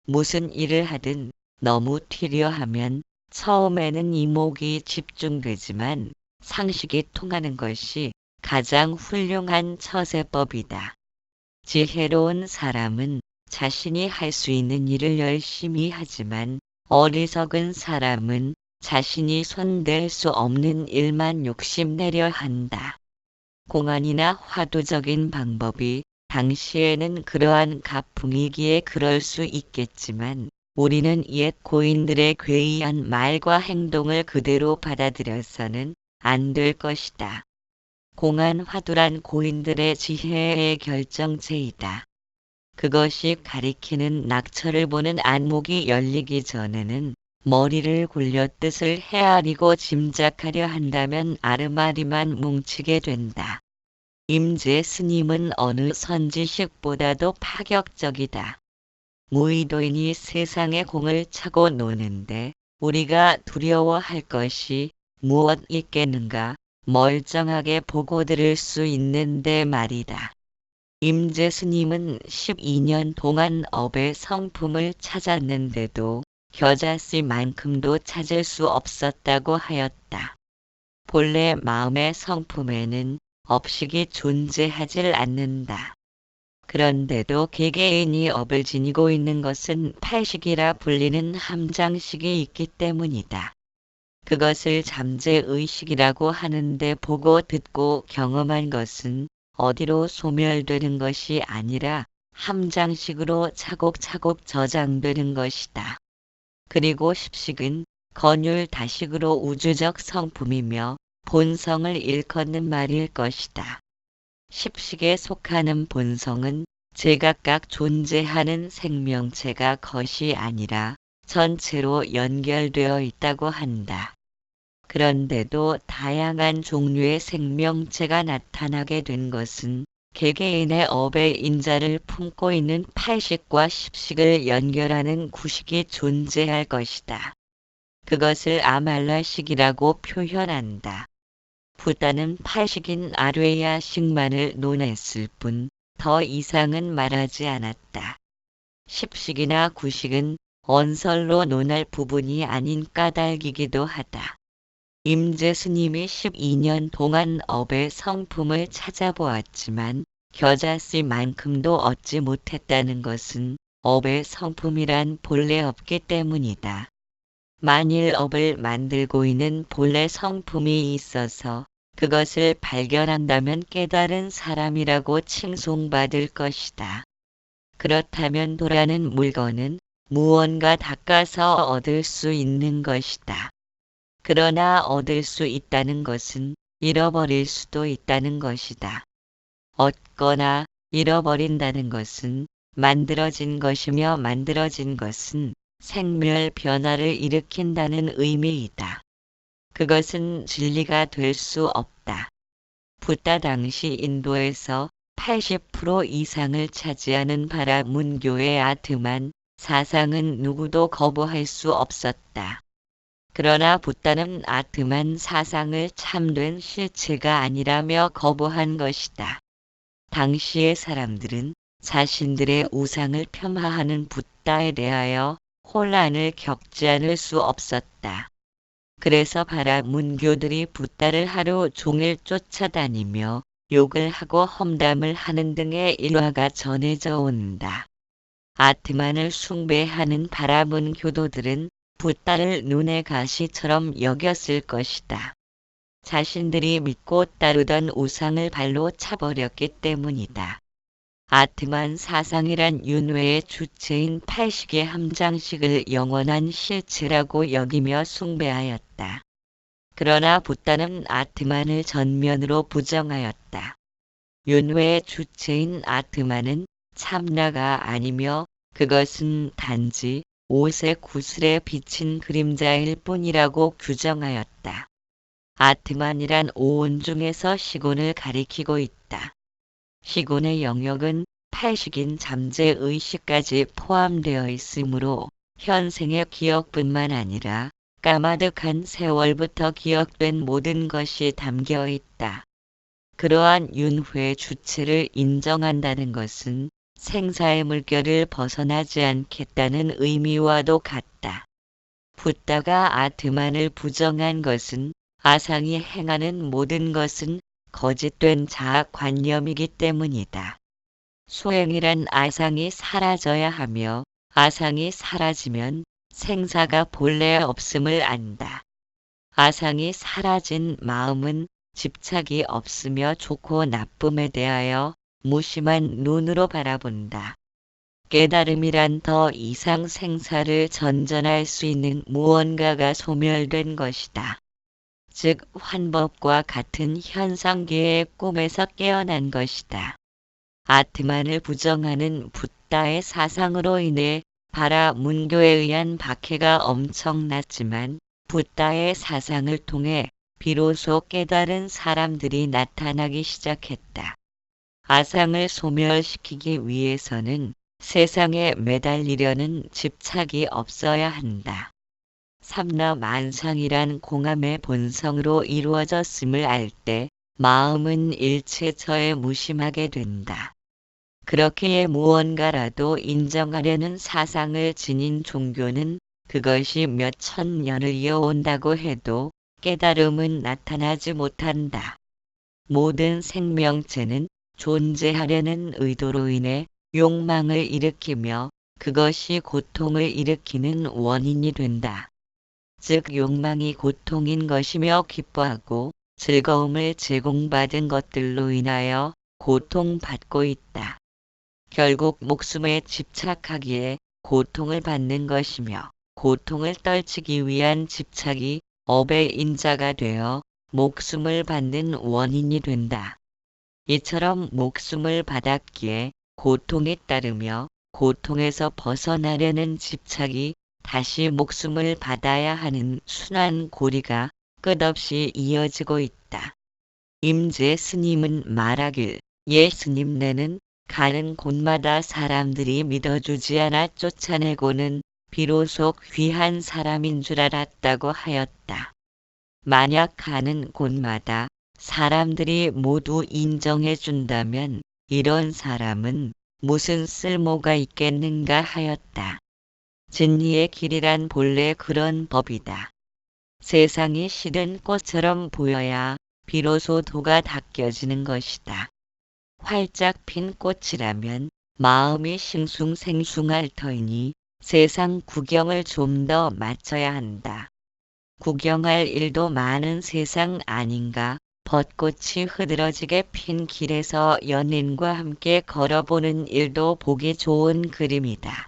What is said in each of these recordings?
무슨 일을 하든 너무 튀려 하면 처음에는 이목이 집중되지만 상식이 통하는 것이 가장 훌륭한 처세법이다. 지혜로운 사람은 자신이 할 수 있는 일을 열심히 하지만 어리석은 사람은 자신이 손댈 수 없는 일만 욕심내려 한다. 공안이나 화두적인 방법이 당시에는 그러한 가풍이기에 그럴 수 있겠지만 우리는 옛 고인들의 괴이한 말과 행동을 그대로 받아들여서는 안 될 것이다. 공안 화두란 고인들의 지혜의 결정체이다. 그것이 가리키는 낙처를 보는 안목이 열리기 전에는 머리를 굴려 뜻을 헤아리고 짐작하려 한다면 아르마리만 뭉치게 된다. 임재 스님은 어느 선지식보다도 파격적이다. 무의도인이 세상의 공을 차고 노는데 우리가 두려워할 것이 무엇 있겠는가 멀쩡하게 보고 들을 수 있는데 말이다. 임재 스님은 12년 동안 업의 성품을 찾았는데도 겨자씨만큼도 찾을 수 없었다고 하였다. 본래 마음의 성품에는 업식이 존재하질 않는다. 그런데도 개개인이 업을 지니고 있는 것은 팔식이라 불리는 함장식이 있기 때문이다. 그것을 잠재의식이라고 하는데 보고 듣고 경험한 것은 어디로 소멸되는 것이 아니라 함장식으로 차곡차곡 저장되는 것이다. 그리고 십식은 건율다식으로 우주적 성품이며 본성을 일컫는 말일 것이다. 십식에 속하는 본성은 제각각 존재하는 생명체가 것이 아니라 전체로 연결되어 있다고 한다. 그런데도 다양한 종류의 생명체가 나타나게 된 것은 개개인의 업의 인자를 품고 있는 팔식과 십식을 연결하는 구식이 존재할 것이다. 그것을 아말라식이라고 표현한다. 부다는 팔식인 아뢰야식만을 논했을 뿐 더 이상은 말하지 않았다. 십식이나 구식은 언설로 논할 부분이 아닌 까닭이기도 하다. 임재 스님이 12년 동안 업의 성품을 찾아보았지만 겨자씨만큼도 얻지 못했다는 것은 업의 성품이란 본래 없기 때문이다. 만일 업을 만들고 있는 본래 성품이 있어서 그것을 발견한다면 깨달은 사람이라고 칭송받을 것이다. 그렇다면 도라는 물건은 무언가 닦아서 얻을 수 있는 것이다. 그러나 얻을 수 있다는 것은 잃어버릴 수도 있다는 것이다. 얻거나 잃어버린다는 것은 만들어진 것이며 만들어진 것은 생멸 변화를 일으킨다는 의미이다. 그것은 진리가 될 수 없다. 부다 당시 인도에서 80% 이상을 차지하는 바라문교의 아트만 사상은 누구도 거부할 수 없었다. 그러나 부다는 아트만 사상을 참된 실체가 아니라며 거부한 것이다. 당시의 사람들은 자신들의 우상을 폄하하는 부다에 대하여 혼란을 겪지 않을 수 없었다. 그래서 바라문교들이 부다를 하루 종일 쫓아다니며 욕을 하고 험담을 하는 등의 일화가 전해져 온다. 아트만을 숭배하는 바라문교도들은 부다를 눈의 가시처럼 여겼을 것이다. 자신들이 믿고 따르던 우상을 발로 차버렸기 때문이다. 아트만 사상이란 윤회의 주체인 팔식의 함장식을 영원한 실체라고 여기며 숭배하였다. 그러나 부다는 아트만을 전면으로 부정하였다. 윤회의 주체인 아트만은 참나가 아니며 그것은 단지 옷의 구슬에 비친 그림자일 뿐이라고 규정하였다. 아트만이란 오온 중에서 시곤을 가리키고 있다. 시곤의 영역은 팔식인 잠재의식까지 포함되어 있으므로 현생의 기억뿐만 아니라 까마득한 세월부터 기억된 모든 것이 담겨 있다. 그러한 윤회의 주체를 인정한다는 것은 생사의 물결을 벗어나지 않겠다는 의미와도 같다. 붓다가 아트만을 부정한 것은 아상이 행하는 모든 것은 거짓된 자아관념이기 때문이다. 소행이란 아상이 사라져야 하며 아상이 사라지면 생사가 본래 없음을 안다. 아상이 사라진 마음은 집착이 없으며 좋고 나쁨에 대하여 무심한 눈으로 바라본다. 깨달음이란 더 이상 생사를 전전할 수 있는 무언가가 소멸된 것이다. 즉 환법과 같은 현상계의 꿈에서 깨어난 것이다. 아트만을 부정하는 붓다의 사상으로 인해 바라 문교에 의한 박해가 엄청났지만 붓다의 사상을 통해 비로소 깨달은 사람들이 나타나기 시작했다. 아상을 소멸시키기 위해서는 세상에 매달리려는 집착이 없어야 한다. 삼라만상이란 공함의 본성으로 이루어졌음을 알 때 마음은 일체처에 무심하게 된다. 그렇기에 무언가라도 인정하려는 사상을 지닌 종교는 그것이 몇 천 년을 이어온다고 해도 깨달음은 나타나지 못한다. 모든 생명체는 존재하려는 의도로 인해 욕망을 일으키며 그것이 고통을 일으키는 원인이 된다. 즉 욕망이 고통인 것이며 기뻐하고 즐거움을 제공받은 것들로 인하여 고통받고 있다. 결국 목숨에 집착하기에 고통을 받는 것이며 고통을 떨치기 위한 집착이 업의 인자가 되어 목숨을 받는 원인이 된다. 이처럼 목숨을 받았기에 고통이 따르며 고통에서 벗어나려는 집착이 다시 목숨을 받아야 하는 순환 고리가 끝없이 이어지고 있다. 임재 스님은 말하길 예스님네는 가는 곳마다 사람들이 믿어주지 않아 쫓아내고는 비로소 귀한 사람인 줄 알았다고 하였다. 만약 가는 곳마다 사람들이 모두 인정해 준다면 이런 사람은 무슨 쓸모가 있겠는가 하였다. 진리의 길이란 본래 그런 법이다. 세상이 시든 꽃처럼 보여야 비로소 도가 닦여지는 것이다. 활짝 핀 꽃이라면 마음이 싱숭생숭할 터이니 세상 구경을 좀 더 맞춰야 한다. 구경할 일도 많은 세상 아닌가. 벚꽃이 흐드러지게 핀 길에서 연인과 함께 걸어보는 일도 보기 좋은 그림이다.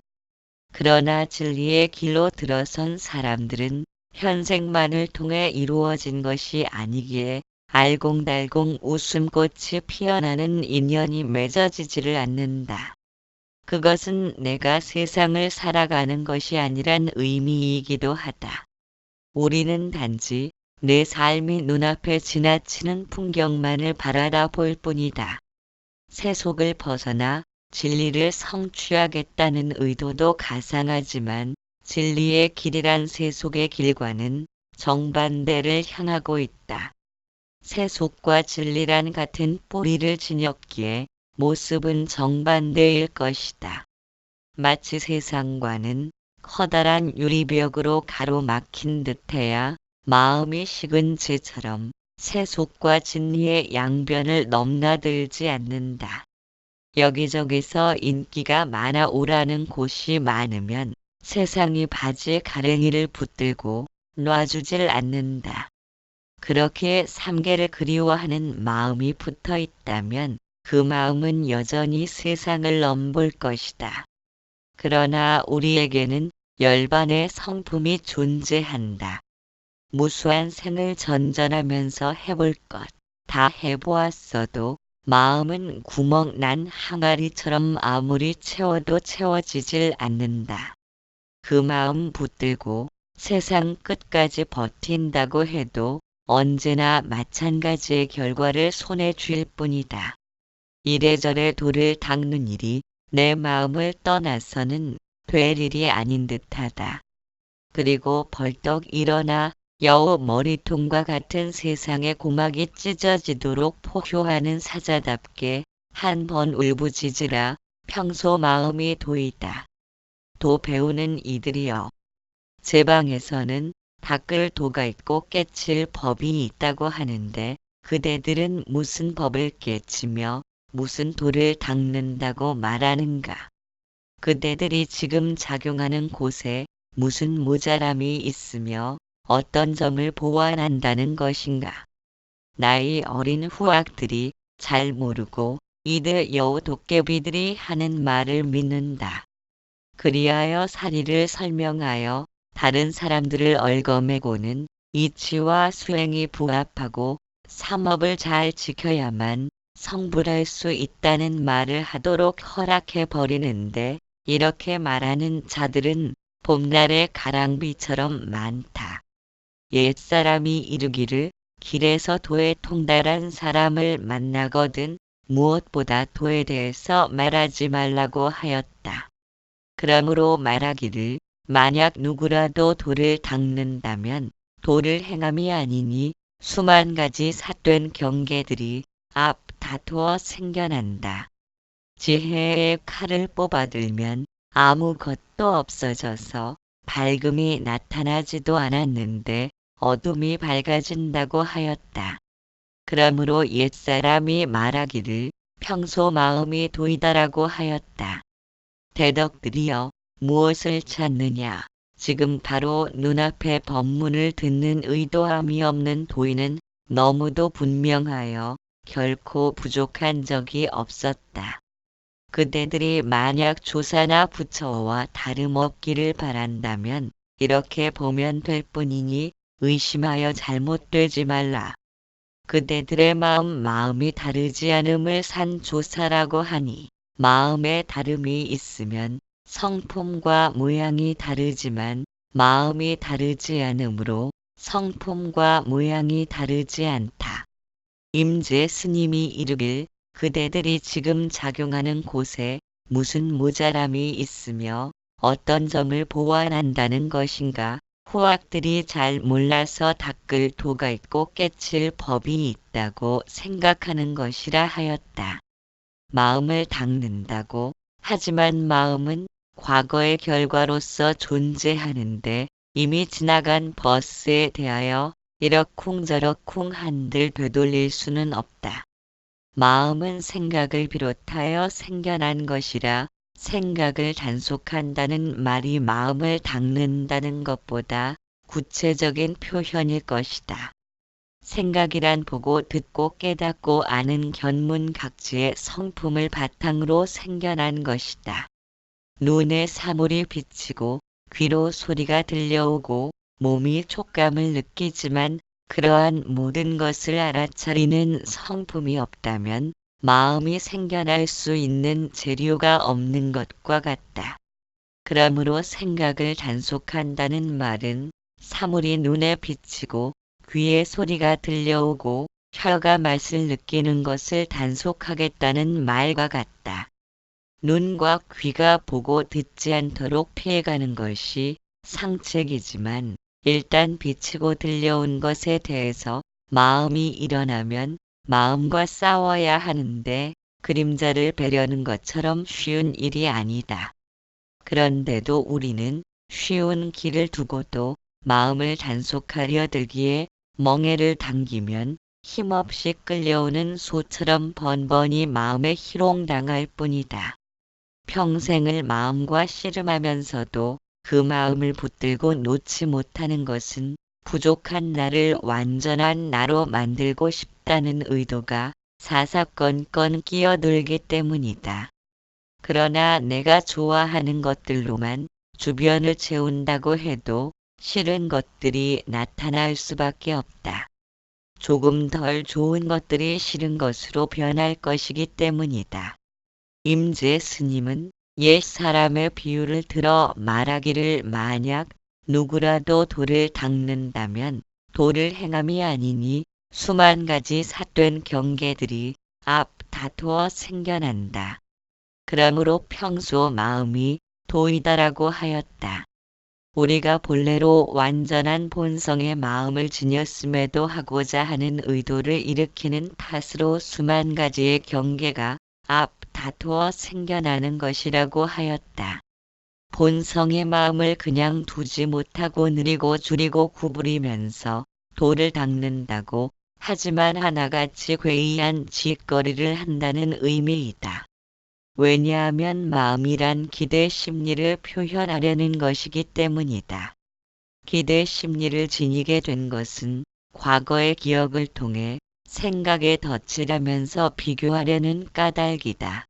그러나 진리의 길로 들어선 사람들은 현생만을 통해 이루어진 것이 아니기에 알콩달콩 웃음꽃이 피어나는 인연이 맺어지지를 않는다. 그것은 내가 세상을 살아가는 것이 아니란 의미이기도 하다. 우리는 단지 내 삶이 눈앞에 지나치는 풍경만을 바라다 볼 뿐이다. 세속을 벗어나 진리를 성취하겠다는 의도도 가상하지만 진리의 길이란 세속의 길과는 정반대를 향하고 있다. 세속과 진리란 같은 뿌리를 지녔기에 모습은 정반대일 것이다. 마치 세상과는 커다란 유리벽으로 가로막힌 듯해야 마음이 식은 재처럼 세속과 진리의 양변을 넘나들지 않는다. 여기저기서 인기가 많아 오라는 곳이 많으면 세상이 바지 가랭이를 붙들고 놔주질 않는다. 그렇게 삼계를 그리워하는 마음이 붙어 있다면 그 마음은 여전히 세상을 넘볼 것이다. 그러나 우리에게는 열반의 성품이 존재한다. 무수한 생을 전전하면서 해볼 것 다 해보았어도 마음은 구멍 난 항아리처럼 아무리 채워도 채워지질 않는다. 그 마음 붙들고 세상 끝까지 버틴다고 해도 언제나 마찬가지의 결과를 손에 쥘 뿐이다. 이래저래 돌을 닦는 일이 내 마음을 떠나서는 될 일이 아닌 듯하다. 그리고 벌떡 일어나 여우 머리통과 같은 세상의 고막이 찢어지도록 포효하는 사자답게 한 번 울부짖으라 평소 마음이 도이다. 도 배우는 이들이여. 제 방에서는 닦을 도가 있고 깨칠 법이 있다고 하는데 그대들은 무슨 법을 깨치며 무슨 도를 닦는다고 말하는가. 그대들이 지금 작용하는 곳에 무슨 모자람이 있으며 어떤 점을 보완한다는 것인가. 나이 어린 후학들이 잘 모르고 이들 여우 도깨비들이 하는 말을 믿는다. 그리하여 사리를 설명하여 다른 사람들을 얽어매고는 이치와 수행이 부합하고 삼업을 잘 지켜야만 성불할 수 있다는 말을 하도록 허락해 버리는데 이렇게 말하는 자들은 봄날의 가랑비처럼 많다. 옛사람이 이르기를 길에서 도에 통달한 사람을 만나거든 무엇보다 도에 대해서 말하지 말라고 하였다. 그러므로 말하기를 만약 누구라도 도를 닦는다면 도를 행함이 아니니 수만 가지 삿된 경계들이 앞 다투어 생겨난다. 지혜의 칼을 뽑아들면 아무것도 없어져서 밝음이 나타나지도 않았는데 어둠이 밝아진다고 하였다. 그러므로 옛사람이 말하기를 평소 마음이 도이다라고 하였다. 대덕들이여 무엇을 찾느냐. 지금 바로 눈앞에 법문을 듣는 의도함이 없는 도인은 너무도 분명하여 결코 부족한 적이 없었다. 그대들이 만약 조사나 부처와 다름없기를 바란다면 이렇게 보면 될 뿐이니 의심하여 잘못되지 말라. 그대들의 마음이 다르지 않음을 산 조사라고 하니 마음에 다름이 있으면 성품과 모양이 다르지만 마음이 다르지 않으므로 성품과 모양이 다르지 않다. 임재 스님이 이르길 그대들이 지금 작용하는 곳에 무슨 모자람이 있으며 어떤 점을 보완한다는 것인가. 후학들이 잘 몰라서 닦을 도가 있고 깨칠 법이 있다고 생각하는 것이라 하였다. 마음을 닦는다고 하지만 마음은 과거의 결과로서 존재하는데 이미 지나간 버스에 대하여 이러쿵저러쿵 한들 되돌릴 수는 없다. 마음은 생각을 비롯하여 생겨난 것이라 생각을 단속한다는 말이 마음을 닦는다는 것보다 구체적인 표현일 것이다. 생각이란 보고 듣고 깨닫고 아는 견문각지의 성품을 바탕으로 생겨난 것이다. 눈에 사물이 비치고 귀로 소리가 들려오고 몸이 촉감을 느끼지만 그러한 모든 것을 알아차리는 성품이 없다면 마음이 생겨날 수 있는 재료가 없는 것과 같다. 그러므로 생각을 단속한다는 말은 사물이 눈에 비치고 귀에 소리가 들려오고 혀가 맛을 느끼는 것을 단속하겠다는 말과 같다. 눈과 귀가 보고 듣지 않도록 피해가는 것이 상책이지만 일단 비치고 들려온 것에 대해서 마음이 일어나면 마음과 싸워야 하는데 그림자를 베려는 것처럼 쉬운 일이 아니다. 그런데도 우리는 쉬운 길을 두고도 마음을 단속하려 들기에 멍에를 당기면 힘없이 끌려오는 소처럼 번번이 마음에 희롱당할 뿐이다. 평생을 마음과 씨름하면서도 그 마음을 붙들고 놓지 못하는 것은 부족한 나를 완전한 나로 만들고 싶다는 의도가 사사건건 끼어들기 때문이다. 그러나 내가 좋아하는 것들로만 주변을 채운다고 해도 싫은 것들이 나타날 수밖에 없다. 조금 덜 좋은 것들이 싫은 것으로 변할 것이기 때문이다. 임재 스님은 옛 사람의 비유를 들어 말하기를 만약 누구라도 도를 닦는다면 도를 행함이 아니니 수만 가지 삿된 경계들이 앞 다투어 생겨난다. 그러므로 평소 마음이 도이다라고 하였다. 우리가 본래로 완전한 본성의 마음을 지녔음에도 하고자 하는 의도를 일으키는 탓으로 수만 가지의 경계가 앞 다투어 생겨나는 것이라고 하였다. 본성의 마음을 그냥 두지 못하고 느리고 줄이고 구부리면서 돌을 닦는다고 하지만 하나같이 괴이한 짓거리를 한다는 의미이다. 왜냐하면 마음이란 기대 심리를 표현하려는 것이기 때문이다. 기대 심리를 지니게 된 것은 과거의 기억을 통해 생각에 덧칠하면서 비교하려는 까닭이다.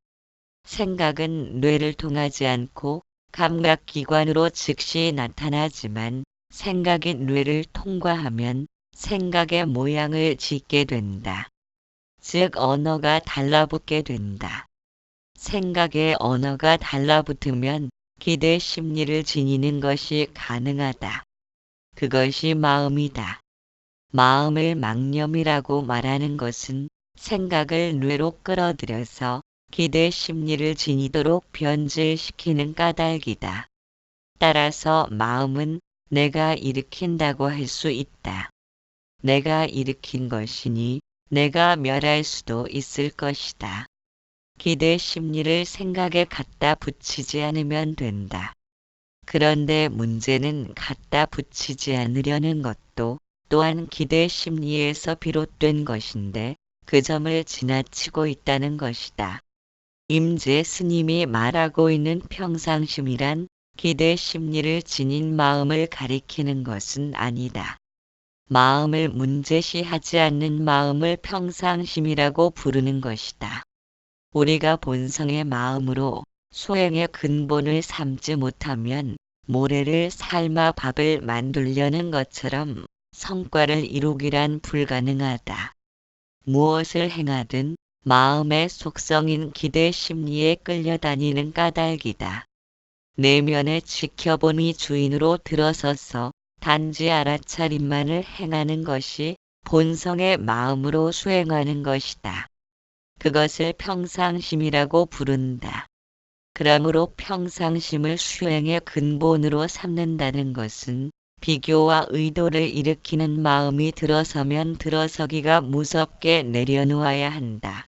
생각은 뇌를 통하지 않고 감각기관으로 즉시 나타나지만 생각이 뇌를 통과하면 생각의 모양을 짓게 된다. 즉 언어가 달라붙게 된다. 생각의 언어가 달라붙으면 기대 심리를 지니는 것이 가능하다. 그것이 마음이다. 마음을 망념이라고 말하는 것은 생각을 뇌로 끌어들여서 기대 심리를 지니도록 변질시키는 까닭이다. 따라서 마음은 내가 일으킨다고 할 수 있다. 내가 일으킨 것이니 내가 멸할 수도 있을 것이다. 기대 심리를 생각에 갖다 붙이지 않으면 된다. 그런데 문제는 갖다 붙이지 않으려는 것도 또한 기대 심리에서 비롯된 것인데 그 점을 지나치고 있다는 것이다. 임재 스님이 말하고 있는 평상심이란 기대 심리를 지닌 마음을 가리키는 것은 아니다. 마음을 문제시하지 않는 마음을 평상심이라고 부르는 것이다. 우리가 본성의 마음으로 수행의 근본을 삼지 못하면 모래를 삶아 밥을 만들려는 것처럼 성과를 이루기란 불가능하다. 무엇을 행하든 마음의 속성인 기대 심리에 끌려다니는 까닭이다. 내면의 지켜보니 주인으로 들어서서 단지 알아차림만을 행하는 것이 본성의 마음으로 수행하는 것이다. 그것을 평상심이라고 부른다. 그러므로 평상심을 수행의 근본으로 삼는다는 것은 비교와 의도를 일으키는 마음이 들어서면 들어서기가 무섭게 내려놓아야 한다.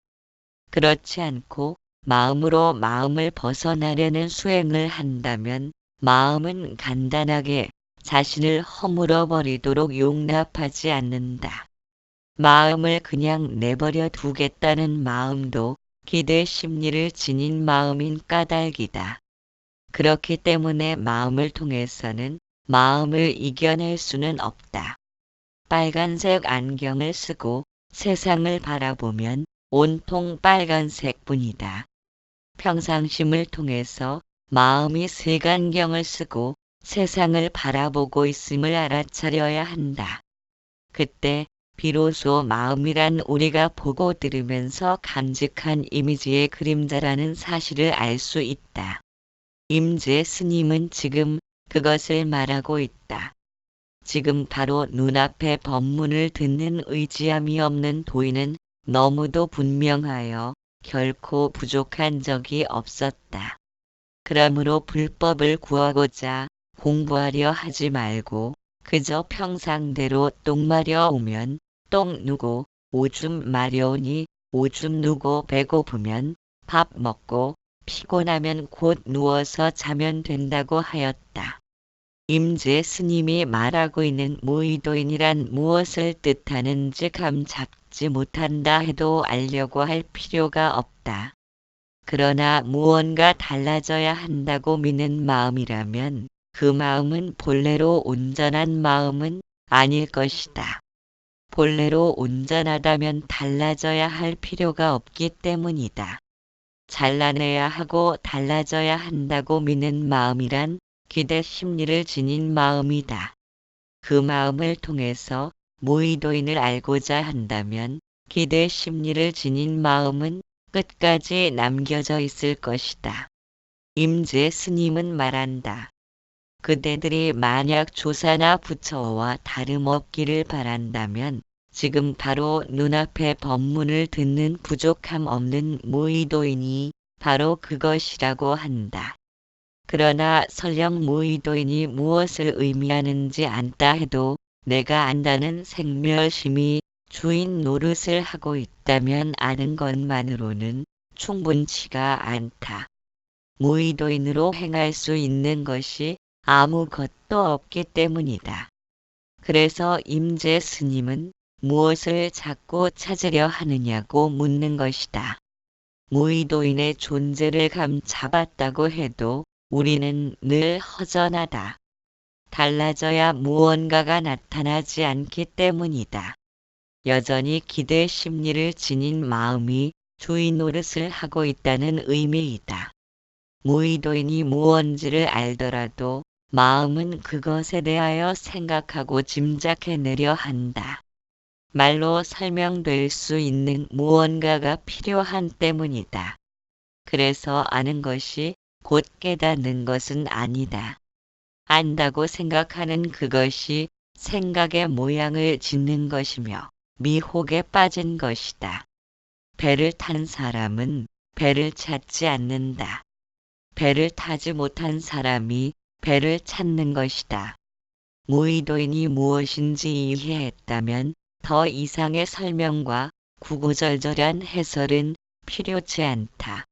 그렇지 않고 마음으로 마음을 벗어나려는 수행을 한다면 마음은 간단하게 자신을 허물어 버리도록 용납하지 않는다. 마음을 그냥 내버려 두겠다는 마음도 기대 심리를 지닌 마음인 까닭이다. 그렇기 때문에 마음을 통해서는 마음을 이겨낼 수는 없다. 빨간색 안경을 쓰고 세상을 바라보면 온통 빨간색뿐이다. 평상심을 통해서 마음이 색안경을 쓰고 세상을 바라보고 있음을 알아차려야 한다. 그때 비로소 마음이란 우리가 보고 들으면서 감직한 이미지의 그림자라는 사실을 알 수 있다. 임재 스님은 지금 그것을 말하고 있다. 지금 바로 눈앞에 법문을 듣는 의지함이 없는 도인은 너무도 분명하여 결코 부족한 적이 없었다. 그러므로 불법을 구하고자 공부하려 하지 말고 그저 평상대로 똥 마려 오면 똥 누고 오줌 마려우니 오줌 누고 배고프면 밥 먹고 피곤하면 곧 누워서 자면 된다고 하였다. 임재 스님이 말하고 있는 무의도인이란 무엇을 뜻하는지 감 잡지 못한다 해도 알려고 할 필요가 없다. 그러나 무언가 달라져야 한다고 믿는 마음이라면 그 마음은 본래로 온전한 마음은 아닐 것이다. 본래로 온전하다면 달라져야 할 필요가 없기 때문이다. 잘라내야 하고 달라져야 한다고 믿는 마음이란 기대 심리를 지닌 마음이다. 그 마음을 통해서 무의도인을 알고자 한다면 기대 심리를 지닌 마음은 끝까지 남겨져 있을 것이다. 임재 스님은 말한다. 그대들이 만약 조사나 부처와 다름없기를 바란다면 지금 바로 눈앞에 법문을 듣는 부족함 없는 무의도인이 바로 그것이라고 한다. 그러나 설령 무의도인이 무엇을 의미하는지 안다 해도 내가 안다는 생멸심이 주인 노릇을 하고 있다면 아는 것만으로는 충분치가 않다. 무의도인으로 행할 수 있는 것이 아무것도 없기 때문이다. 그래서 임재 스님은 무엇을 자꾸 찾으려 하느냐고 묻는 것이다. 무의도인의 존재를 감 잡았다고 해도 우리는 늘 허전하다. 달라져야 무언가가 나타나지 않기 때문이다. 여전히 기대 심리를 지닌 마음이 주인 노릇을 하고 있다는 의미이다. 무의도인이 무언지를 알더라도 마음은 그것에 대하여 생각하고 짐작해내려 한다. 말로 설명될 수 있는 무언가가 필요한 때문이다. 그래서 아는 것이 곧 깨닫는 것은 아니다. 안다고 생각하는 그것이 생각의 모양을 짓는 것이며 미혹에 빠진 것이다. 배를 탄 사람은 배를 찾지 않는다. 배를 타지 못한 사람이 배를 찾는 것이다. 무의도인이 무엇인지 이해했다면 더 이상의 설명과 구구절절한 해설은 필요치 않다.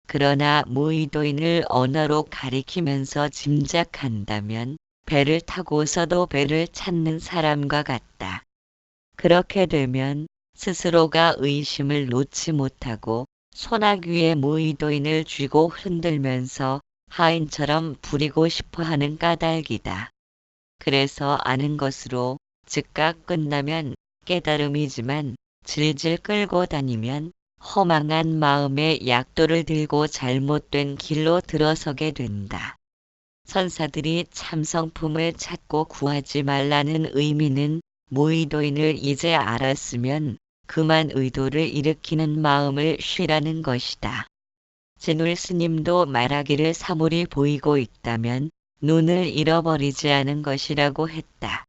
그러나 무의도인을 언어로 가리키면서 짐작한다면 배를 타고서도 배를 찾는 사람과 같다. 그렇게 되면 스스로가 의심을 놓지 못하고 소나귀에 무의도인을 쥐고 흔들면서 하인처럼 부리고 싶어하는 까닭이다. 그래서 아는 것으로 즉각 끝나면 깨달음이지만 질질 끌고 다니면 허망한 마음의 약도를 들고 잘못된 길로 들어서게 된다. 선사들이 참성품을 찾고 구하지 말라는 의미는 무의도인을 이제 알았으면 그만 의도를 일으키는 마음을 쉬라는 것이다. 진울 스님도 말하기를 사물이 보이고 있다면 눈을 잃어버리지 않은 것이라고 했다.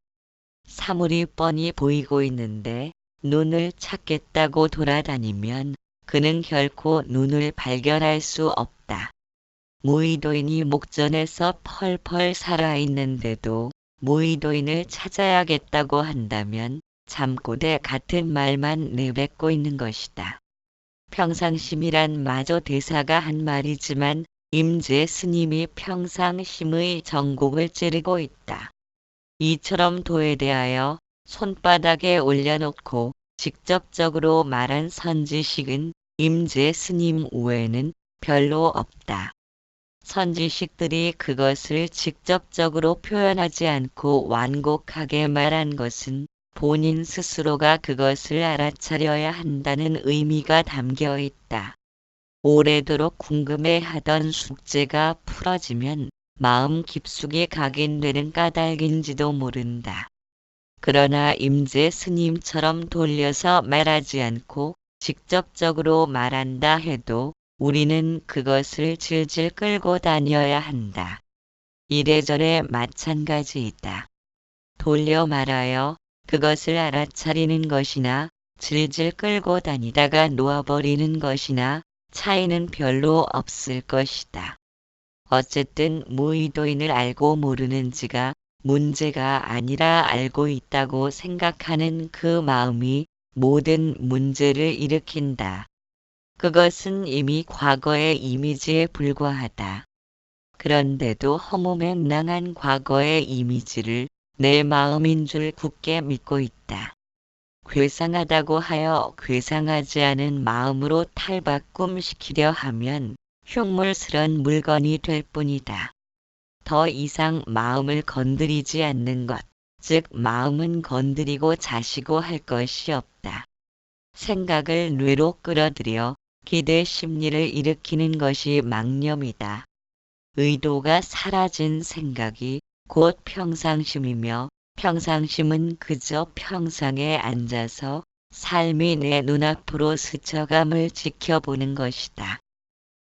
사물이 뻔히 보이고 있는데 눈을 찾겠다고 돌아다니면 그는 결코 눈을 발견할 수 없다. 무의도인이 목전에서 펄펄 살아있는데도 무의도인을 찾아야겠다고 한다면 잠꼬대 같은 말만 내뱉고 있는 것이다. 평상심이란 마저 대사가 한 말이지만 임재 스님이 평상심의 전곡을 찌르고 있다. 이처럼 도에 대하여 손바닥에 올려놓고 직접적으로 말한 선지식은 임재 스님 외에는 별로 없다. 선지식들이 그것을 직접적으로 표현하지 않고 완곡하게 말한 것은 본인 스스로가 그것을 알아차려야 한다는 의미가 담겨 있다. 오래도록 궁금해하던 숙제가 풀어지면 마음 깊숙이 각인되는 까닭인지도 모른다. 그러나 임재 스님처럼 돌려서 말하지 않고 직접적으로 말한다 해도 우리는 그것을 질질 끌고 다녀야 한다. 이래저래 마찬가지이다. 돌려 말하여 그것을 알아차리는 것이나 질질 끌고 다니다가 놓아버리는 것이나 차이는 별로 없을 것이다. 어쨌든 무의도인을 알고 모르는지가 문제가 아니라 알고 있다고 생각하는 그 마음이 모든 문제를 일으킨다. 그것은 이미 과거의 이미지에 불과하다. 그런데도 허무맹랑한 과거의 이미지를 내 마음인 줄 굳게 믿고 있다. 괴상하다고 하여 괴상하지 않은 마음으로 탈바꿈시키려 하면 흉물스런 물건이 될 뿐이다. 더 이상 마음을 건드리지 않는 것, 즉 마음은 건드리고 자시고 할 것이 없다. 생각을 뇌로 끌어들여 기대 심리를 일으키는 것이 망념이다. 의도가 사라진 생각이 곧 평상심이며 평상심은 그저 평상에 앉아서 삶이 내 눈앞으로 스쳐감을 지켜보는 것이다.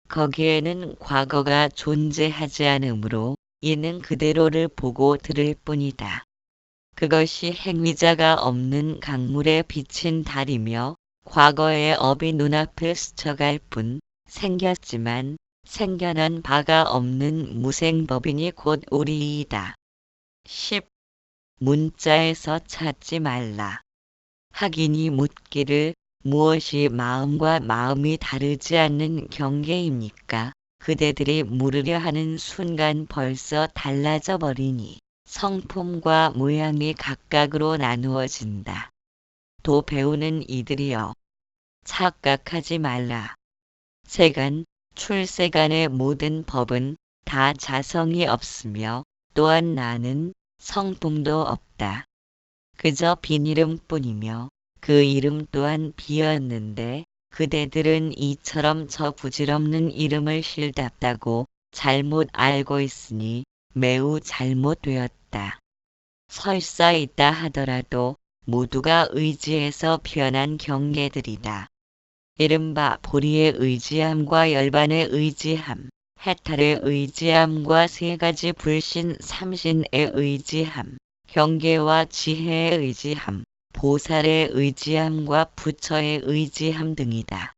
거기에는 과거가 존재하지 않으므로 있는 그대로를 보고 들을 뿐이다. 그것이 행위자가 없는 강물에 비친 달이며 과거의 업이 눈앞을 스쳐갈 뿐 생겼지만 생겨난 바가 없는 무생법이니 곧 우리이다. 10. 문자에서 찾지 말라. 학인이 묻기를 무엇이 마음과 마음이 다르지 않는 경계입니까? 그대들이 물으려 하는 순간 벌써 달라져 버리니 성품과 모양이 각각으로 나누어진다. 도 배우는 이들이여, 착각하지 말라. 세간, 출세간의 모든 법은 다 자성이 없으며 또한 나는 성품도 없다. 그저 빈 이름뿐이며 그 이름 또한 비었는데 그대들은 이처럼 저 부질없는 이름을 실답다고 잘못 알고 있으니 매우 잘못되었다. 설사 있다 하더라도 모두가 의지에서 피어난 경계들이다. 이른바 보리의 의지함과 열반의 의지함, 해탈의 의지함과 세 가지 불신 삼신의 의지함, 경계와 지혜의 의지함, 보살의 의지함과 부처의 의지함 등이다.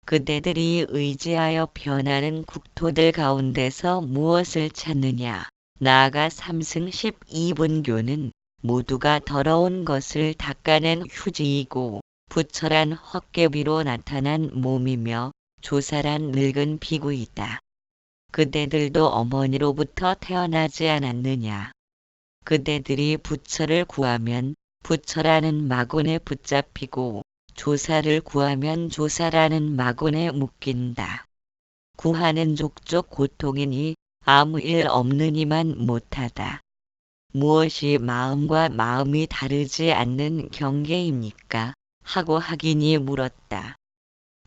그대들이 의지하여 변하는 국토들 가운데서 무엇을 찾느냐? 나아가 삼승 12분교는 모두가 더러운 것을 닦아낸 휴지이고 부처란 헛개비로 나타난 몸이며 조사란 늙은 비구이다. 그대들도 어머니로부터 태어나지 않았느냐? 그대들이 부처를 구하면 부처라는 마군에 붙잡히고 조사를 구하면 조사라는 마군에 묶인다. 구하는 족족 고통이니 아무 일 없느니만 못하다. 무엇이 마음과 마음이 다르지 않는 경계입니까? 하고 하긴이 물었다.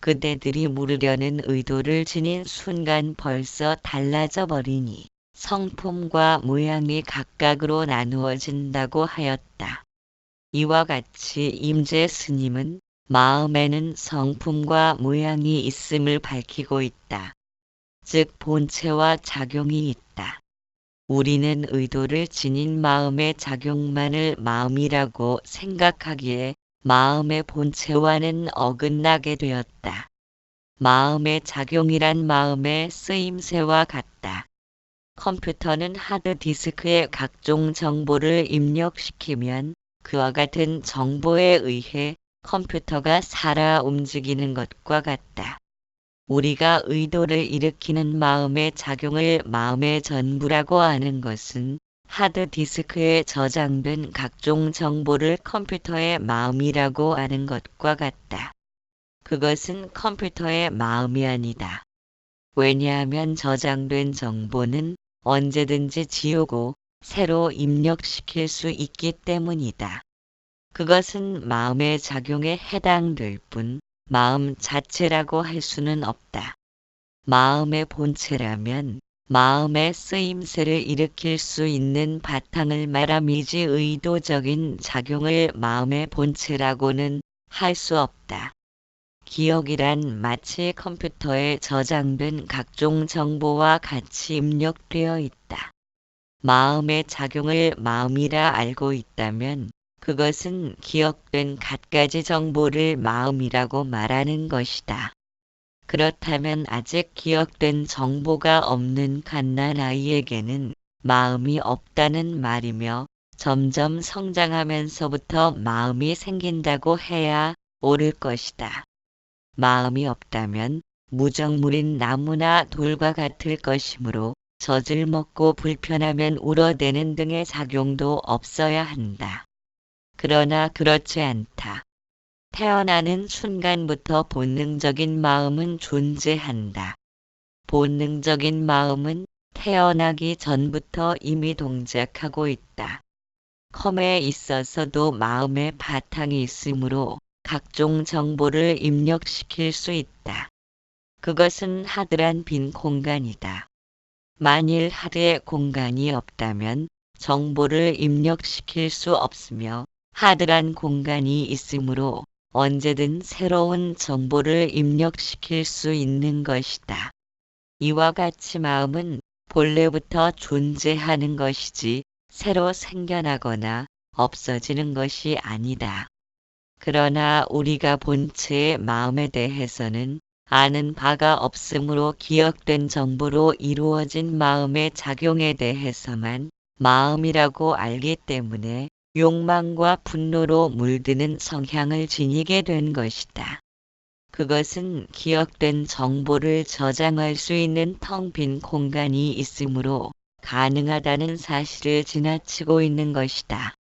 그대들이 물으려는 의도를 지닌 순간 벌써 달라져 버리니 성품과 모양이 각각으로 나누어진다고 하였다. 이와 같이 임재 스님은 마음에는 성품과 모양이 있음을 밝히고 있다. 즉 본체와 작용이 있다. 우리는 의도를 지닌 마음의 작용만을 마음이라고 생각하기에 마음의 본체와는 어긋나게 되었다. 마음의 작용이란 마음의 쓰임새와 같다. 컴퓨터는 하드디스크에 각종 정보를 입력시키면 그와 같은 정보에 의해 컴퓨터가 살아 움직이는 것과 같다. 우리가 의도를 일으키는 마음의 작용을 마음의 전부라고 하는 것은 하드디스크에 저장된 각종 정보를 컴퓨터의 마음이라고 하는 것과 같다. 그것은 컴퓨터의 마음이 아니다. 왜냐하면 저장된 정보는 언제든지 지우고 새로 입력시킬 수 있기 때문이다. 그것은 마음의 작용에 해당될 뿐 마음 자체라고 할 수는 없다. 마음의 본체라면 마음의 쓰임새를 일으킬 수 있는 바탕을 말함이지 의도적인 작용을 마음의 본체라고는 할 수 없다. 기억이란 마치 컴퓨터에 저장된 각종 정보와 같이 입력되어 있다. 마음의 작용을 마음이라 알고 있다면 그것은 기억된 갖가지 정보를 마음이라고 말하는 것이다. 그렇다면 아직 기억된 정보가 없는 갓난아이에게는 마음이 없다는 말이며 점점 성장하면서부터 마음이 생긴다고 해야 옳을 것이다. 마음이 없다면 무정물인 나무나 돌과 같을 것이므로 젖을 먹고 불편하면 울어대는 등의 작용도 없어야 한다. 그러나 그렇지 않다. 태어나는 순간부터 본능적인 마음은 존재한다. 본능적인 마음은 태어나기 전부터 이미 동작하고 있다. 컴에 있어서도 마음의 바탕이 있으므로 각종 정보를 입력시킬 수 있다. 그것은 하드란 빈 공간이다. 만일 하드의 공간이 없다면 정보를 입력시킬 수 없으며 하드란 공간이 있으므로 언제든 새로운 정보를 입력시킬 수 있는 것이다. 이와 같이 마음은 본래부터 존재하는 것이지 새로 생겨나거나 없어지는 것이 아니다. 그러나 우리가 본체의 마음에 대해서는 아는 바가 없으므로 기억된 정보로 이루어진 마음의 작용에 대해서만 마음이라고 알기 때문에 욕망과 분노로 물드는 성향을 지니게 된 것이다. 그것은 기억된 정보를 저장할 수 있는 텅 빈 공간이 있으므로 가능하다는 사실을 지나치고 있는 것이다.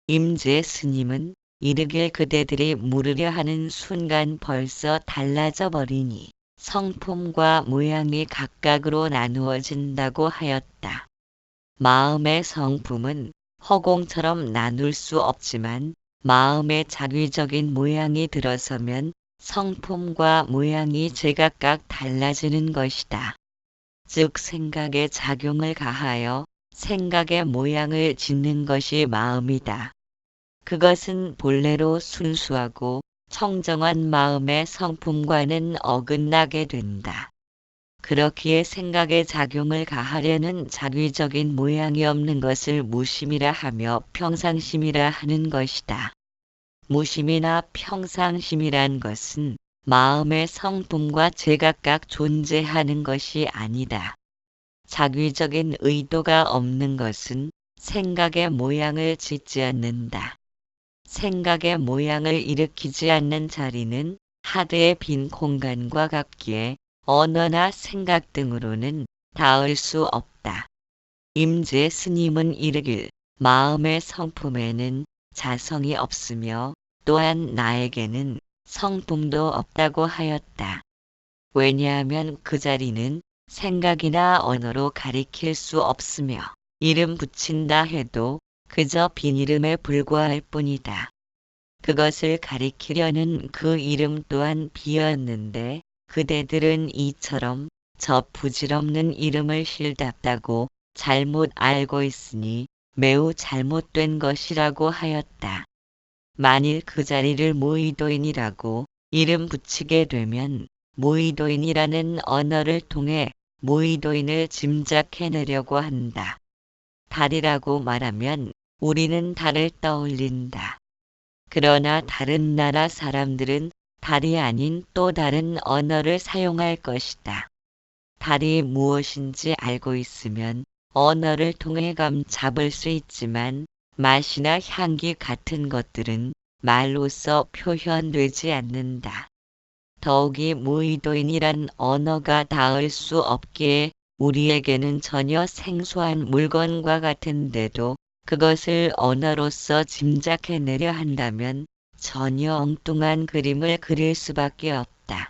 임재 스님은 이르길 그대들이 물으려 하는 순간 벌써 달라져 버리니 성품과 모양이 각각으로 나누어진다고 하였다. 마음의 성품은 허공처럼 나눌 수 없지만 마음의 자기적인 모양이 들어서면 성품과 모양이 제각각 달라지는 것이다. 즉 생각에 작용을 가하여 생각의 모양을 짓는 것이 마음이다. 그것은 본래로 순수하고 청정한 마음의 성품과는 어긋나게 된다. 그렇기에 생각에 작용을 가하려는 자기적인 모양이 없는 것을 무심이라 하며 평상심이라 하는 것이다. 무심이나 평상심이란 것은 마음의 성품과 제각각 존재하는 것이 아니다. 자기적인 의도가 없는 것은 생각의 모양을 짓지 않는다. 생각의 모양을 일으키지 않는 자리는 하드의 빈 공간과 같기에 언어나 생각 등으로는 닿을 수 없다. 임재 스님은 이르길 마음의 성품에는 자성이 없으며 또한 나에게는 성품도 없다고 하였다. 왜냐하면 그 자리는 생각이나 언어로 가리킬 수 없으며 이름 붙인다 해도 그저 빈 이름에 불과할 뿐이다. 그것을 가리키려는 그 이름 또한 비었는데 그대들은 이처럼 저 부질없는 이름을 실답다고 잘못 알고 있으니 매우 잘못된 것이라고 하였다. 만일 그 자리를 모의도인이라고 이름 붙이게 되면 모의도인이라는 언어를 통해 모의도인을 짐작해내려고 한다. 달이라고 말하면 우리는 달을 떠올린다. 그러나 다른 나라 사람들은 달이 아닌 또 다른 언어를 사용할 것이다. 달이 무엇인지 알고 있으면 언어를 통해 감 잡을 수 있지만 맛이나 향기 같은 것들은 말로써 표현되지 않는다. 더욱이 무의도인이란 언어가 닿을 수 없기에 우리에게는 전혀 생소한 물건과 같은데도 그것을 언어로서 짐작해내려 한다면 전혀 엉뚱한 그림을 그릴 수밖에 없다.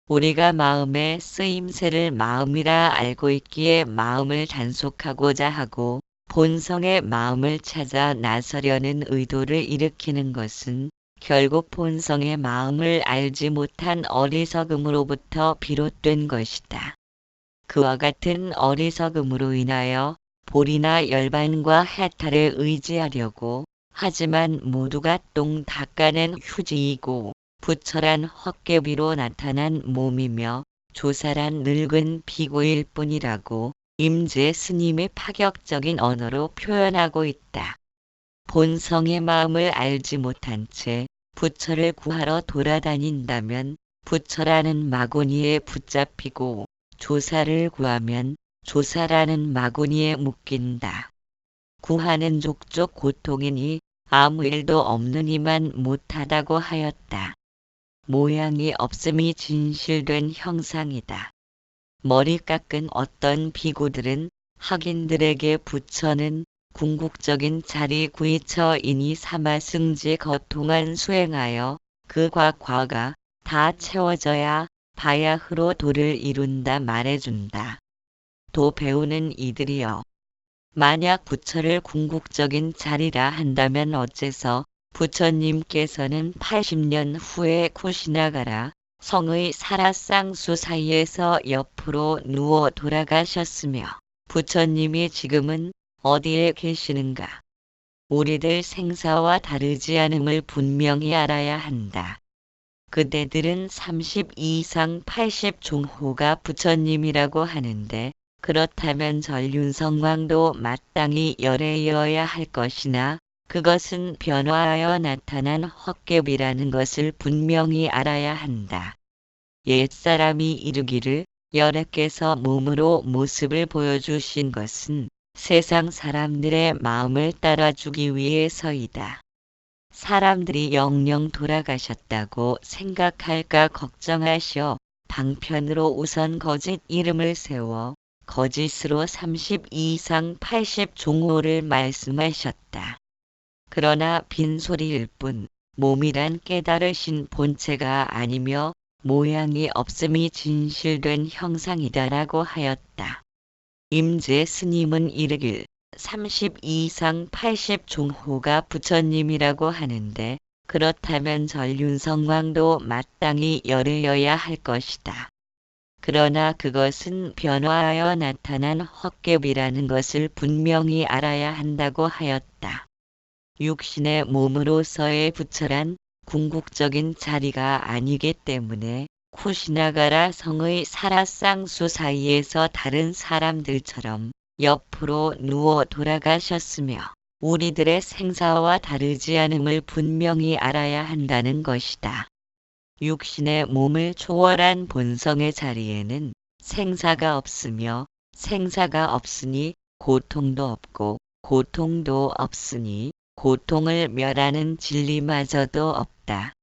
우리가 마음의 쓰임새를 마음이라 알고 있기에 마음을 단속하고자 하고 본성의 마음을 찾아 나서려는 의도를 일으키는 것은 결국 본성의 마음을 알지 못한 어리석음으로부터 비롯된 것이다. 그와 같은 어리석음으로 인하여 볼이나 열반과 해탈을 의지하려고 하지만 모두가 똥 닦아낸 휴지이고 부처란 헛개비로 나타난 몸이며 조사란 늙은 비구일 뿐이라고 임재 스님의 파격적인 언어로 표현하고 있다. 본성의 마음을 알지 못한 채 부처를 구하러 돌아다닌다면 부처라는 마구니에 붙잡히고 조사를 구하면 조사라는 마구니에 묶인다. 구하는 족족 고통이니 아무 일도 없는 이만 못하다고 하였다. 모양이 없음이 진실된 형상이다. 머리 깎은 어떤 비구들은 학인들에게 부처는 궁극적인 자리 구이처이니 삼아 승지 거통한 수행하여 그 과가 다 채워져야 바야흐로 도를 이룬다 말해준다. 도 배우는 이들이여. 만약 부처를 궁극적인 자리라 한다면 어째서 부처님께서는 80년 후에 쿠시나가라 성의 사라쌍수 사이에서 옆으로 누워 돌아가셨으며 부처님이 지금은 어디에 계시는가? 우리들 생사와 다르지 않음을 분명히 알아야 한다. 그대들은 30 이상 80 종호가 부처님이라고 하는데 그렇다면 전륜성왕도 마땅히 열애여야 할 것이나 그것은 변화하여 나타난 헛개비라는 것을 분명히 알아야 한다. 옛사람이 이르기를 열애께서 몸으로 모습을 보여주신 것은 세상 사람들의 마음을 따라주기 위해서이다. 사람들이 영영 돌아가셨다고 생각할까 걱정하시어 방편으로 우선 거짓 이름을 세워 거짓으로 30 이상 80 종호를 말씀하셨다. 그러나 빈소리일 뿐 몸이란 깨달으신 본체가 아니며 모양이 없음이 진실된 형상이다라고 하였다. 임재 스님은 이르길 30 이상 80 종호가 부처님이라고 하는데 그렇다면 전륜성왕도 마땅히 열애여야 할 것이다. 그러나 그것은 변화하여 나타난 헛개비라는 것을 분명히 알아야 한다고 하였다. 육신의 몸으로서의 부처란 궁극적인 자리가 아니기 때문에 쿠시나가라 성의 사라쌍수 사이에서 다른 사람들처럼 옆으로 누워 돌아가셨으며 우리들의 생사와 다르지 않음을 분명히 알아야 한다는 것이다. 육신의 몸을 초월한 본성의 자리에는 생사가 없으며 생사가 없으니 고통도 없고 고통도 없으니 고통을 멸하는 진리마저도 없다.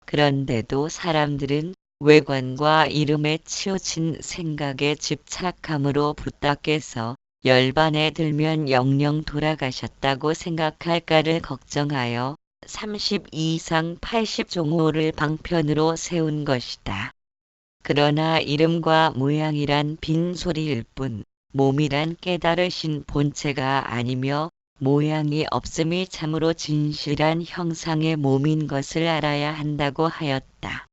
그런데도 사람들은 외관과 이름에 치우친 생각에 집착함으로 부탁해서 열반에 들면 영영 돌아가셨다고 생각할까를 걱정하여 30 이상 80 종호를 방편으로 세운 것이다. 그러나 이름과 모양이란 빈소리일 뿐 몸이란 깨달으신 본체가 아니며 모양이 없음이 참으로 진실한 형상의 몸인 것을 알아야 한다고 하였다.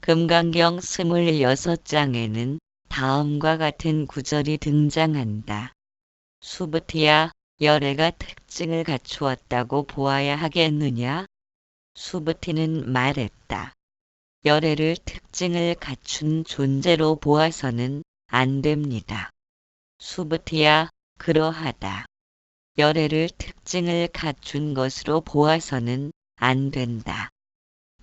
금강경 26장에는 다음과 같은 구절이 등장한다. 수부티야, 열애가 특징을 갖추었다고 보아야 하겠느냐? 수부티는 말했다. 열애를 특징을 갖춘 존재로 보아서는 안 됩니다. 수부티야, 그러하다. 열애를 특징을 갖춘 것으로 보아서는 안 된다.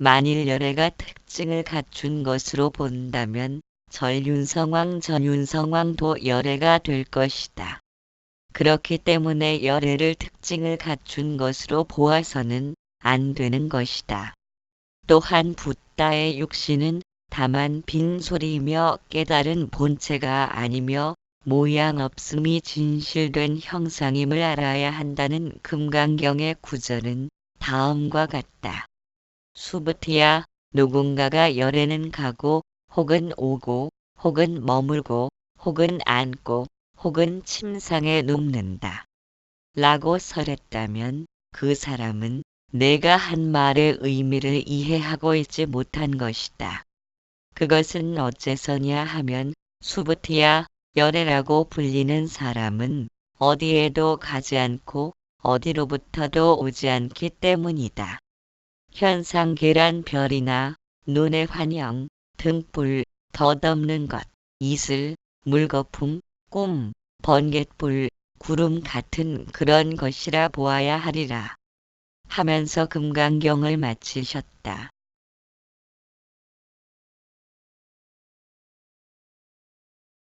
만일 열애가 특징을 갖춘 것으로 본다면 전륜성왕 전륜성왕도 열애가 될 것이다. 그렇기 때문에 열애를 특징을 갖춘 것으로 보아서는 안 되는 것이다. 또한 붓다의 육신은 다만 빈소리이며 깨달은 본체가 아니며 모양 없음이 진실된 형상임을 알아야 한다는 금강경의 구절은 다음과 같다. 수부티야, 누군가가 열애는 가고 혹은 오고 혹은 머물고 혹은 앉고 혹은 침상에 눕는다. 라고 설했다면 그 사람은 내가 한 말의 의미를 이해하고 있지 못한 것이다. 그것은 어째서냐 하면 수부티야, 열애라고 불리는 사람은 어디에도 가지 않고 어디로부터도 오지 않기 때문이다. 현상 계란 별이나 눈의 환영, 등불, 덧없는 것, 이슬, 물거품, 꿈, 번갯불, 구름 같은 그런 것이라 보아야 하리라. 하면서 금강경을 마치셨다.